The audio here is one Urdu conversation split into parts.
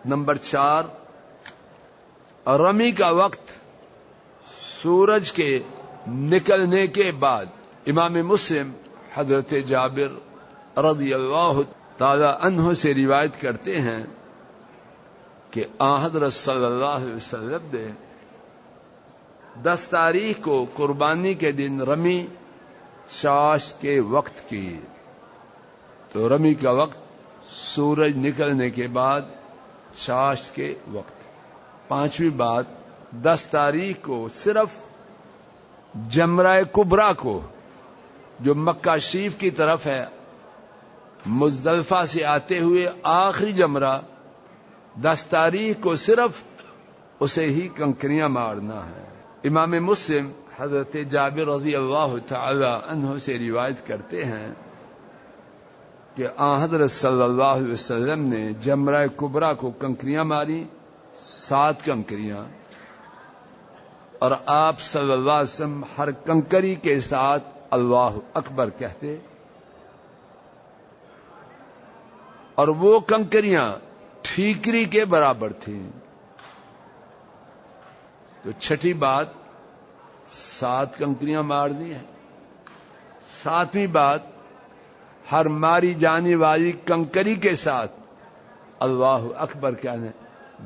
نمبر 4، رمی کا وقت سورج کے نکلنے کے بعد۔ امام مسلم حضرت جابر رضی اللہ تعالی عنہ سے روایت کرتے ہیں کہ حضرت صلی اللہ علیہ وسلم نے 10 تاریخ کو قربانی کے دن رمی چاشت کے وقت کی۔ تو رمی کا وقت سورج نکلنے کے بعد چاشت کے وقت۔ 5ویں بات، 10 تاریخ کو صرف جمرہ کبریٰ کو جو مکہ شریف کی طرف ہے، مزدلفہ سے آتے ہوئے آخری جمرہ 10 تاریخ کو صرف اسے ہی کنکریاں مارنا ہے۔ امام مسلم حضرت جابر رضی اللہ تعالی عنہ سے روایت کرتے ہیں کہ حضرت صلی اللہ علیہ وسلم نے جمرہ کبریٰ کو کنکریاں ماری، 7 کنکریاں، اور آپ صلی اللہ علیہ وسلم ہر کنکری کے ساتھ اللہ اکبر کہتے، اور وہ کنکریاں ٹھیکری کے برابر تھیں۔ تو 6ٹھی بات، 7 کنکریاں مار دی ہیں۔ 7ویں بات، ہر ماری جانے والی کنکری کے ساتھ اللہ اکبر کہنا،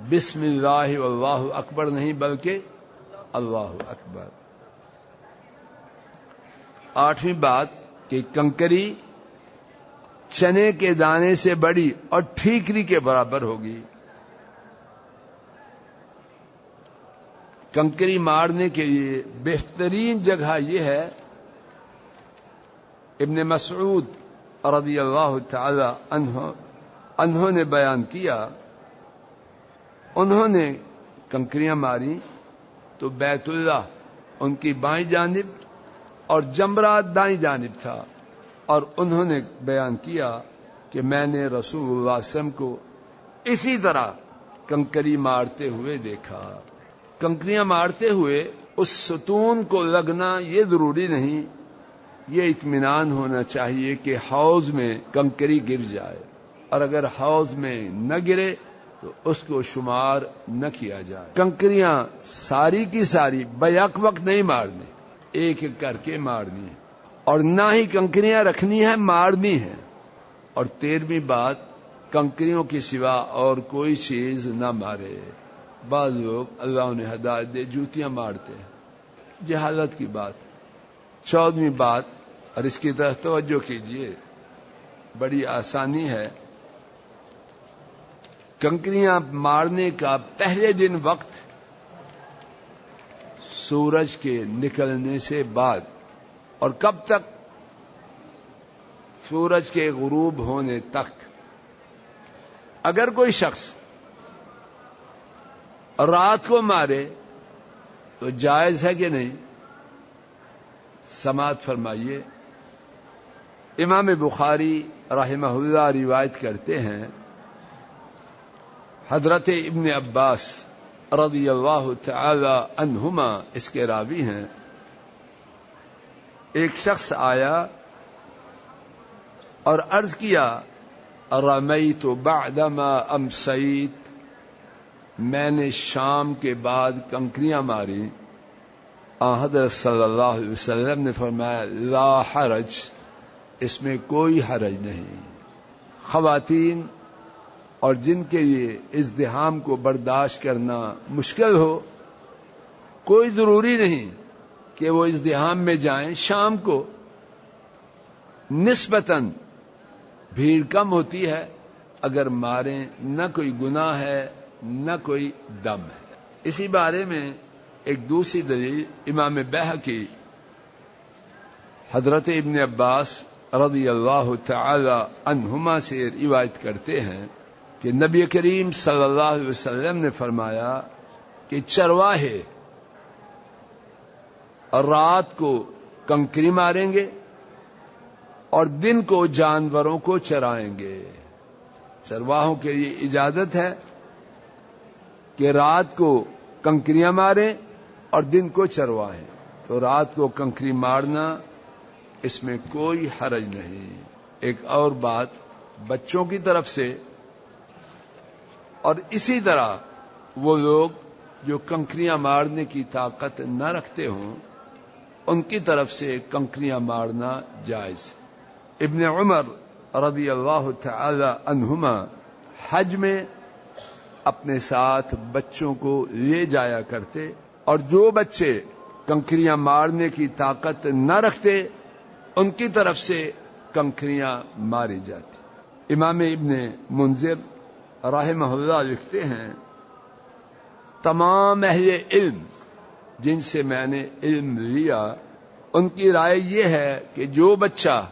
بسم اللہ واللہ اکبر نہیں بلکہ اللہ اکبر۔ 8ویں بات کہ کنکری چنے کے دانے سے بڑی اور ٹھیکری کے برابر ہوگی۔ کنکری مارنے کے لیے بہترین جگہ یہ ہے، ابن مسعود رضی اللہ تعالی عنہ نے بیان کیا، انہوں نے کنکریاں ماری تو بیت اللہ ان کی بائیں جانب اور جمرہ دائیں جانب تھا، اور انہوں نے بیان کیا کہ میں نے رسول اللہ صلی اللہ علیہ وسلم کو اسی طرح کنکری مارتے ہوئے دیکھا۔ کنکریاں مارتے ہوئے اس ستون کو لگنا یہ ضروری نہیں، یہ اطمینان ہونا چاہیے کہ حوض میں کنکری گر جائے، اور اگر حوض میں نہ گرے تو اس کو شمار نہ کیا جائے۔ کنکریاں ساری کی ساری بیک وقت نہیں مارنی، ایک ایک کر کے مارنی ہے، اور نہ ہی کنکریاں رکھنی ہے، مارنی ہے۔ اور 13ویں بات، کنکریوں کے سوا اور کوئی چیز نہ مارے۔ بعض لوگ اللہ انہیں ہدایت دے جوتیاں مارتے ہیں، جہالت کی بات۔ 14ویں بات، اور اس کی طرف توجہ کیجیے، بڑی آسانی ہے، کنکریاں مارنے کا پہلے دن وقت سورج کے نکلنے سے بعد، اور کب تک؟ سورج کے غروب ہونے تک۔ اگر کوئی شخص رات کو مارے تو جائز ہے کہ نہیں؟ سماعت فرمائیے، امام بخاری رحمہ اللہ روایت کرتے ہیں، حضرت ابن عباس رضی اللہ تعالی عنہما اس کے راوی ہیں، ایک شخص آیا اور عرض کیا، رمیت بعدما امسیت، میں نے شام کے بعد کنکریاں ماری۔ حضرت صلی اللہ علیہ وسلم نے فرمایا، لا حرج، اس میں کوئی حرج نہیں۔ خواتین اور جن کے لیے ازدحام کو برداشت کرنا مشکل ہو، کوئی ضروری نہیں کہ وہ ازدحام میں جائیں، شام کو نسبتاً بھیڑ کم ہوتی ہے، اگر ماریں نہ کوئی گناہ ہے نہ کوئی دم ہے۔ اسی بارے میں ایک دوسری دلیل امام بیہقی حضرت ابن عباس رضی اللہ تعالی عنہما سے روایت کرتے ہیں کہ نبی کریم صلی اللہ علیہ وسلم نے فرمایا کہ چرواہے رات کو کنکری ماریں گے اور دن کو جانوروں کو چرائیں گے۔ چرواہوں کے لیے اجازت ہے کہ رات کو کنکریاں ماریں اور دن کو چروائیں، تو رات کو کنکری مارنا اس میں کوئی حرج نہیں۔ ایک اور بات، بچوں کی طرف سے اور اسی طرح وہ لوگ جو کنکریاں مارنے کی طاقت نہ رکھتے ہوں ان کی طرف سے کنکریاں مارنا جائز. ابن عمر رضی اللہ تعالی عنہما حج میں اپنے ساتھ بچوں کو لے جایا کرتے اور جو بچے کنکریاں مارنے کی طاقت نہ رکھتے ان کی طرف سے کنکریاں ماری جاتی. امام ابن منذر رحمہ اللہ لکھتے ہیں تمام اہل علم جن سے میں نے علم لیا ان کی رائے یہ ہے کہ جو بچہ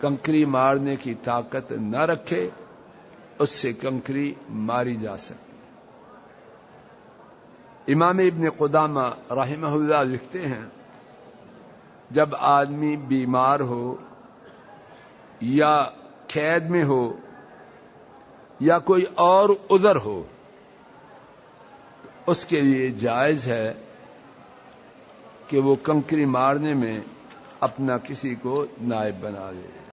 کنکری مارنے کی طاقت نہ رکھے اس سے کنکری ماری جا سکتی. امام ابن قدامہ رحمہ اللہ لکھتے ہیں جب آدمی بیمار ہو یا قید میں ہو یا کوئی اور عذر ہو اس کے لیے جائز ہے کہ وہ کنکری مارنے میں اپنا کسی کو نائب بنا لے.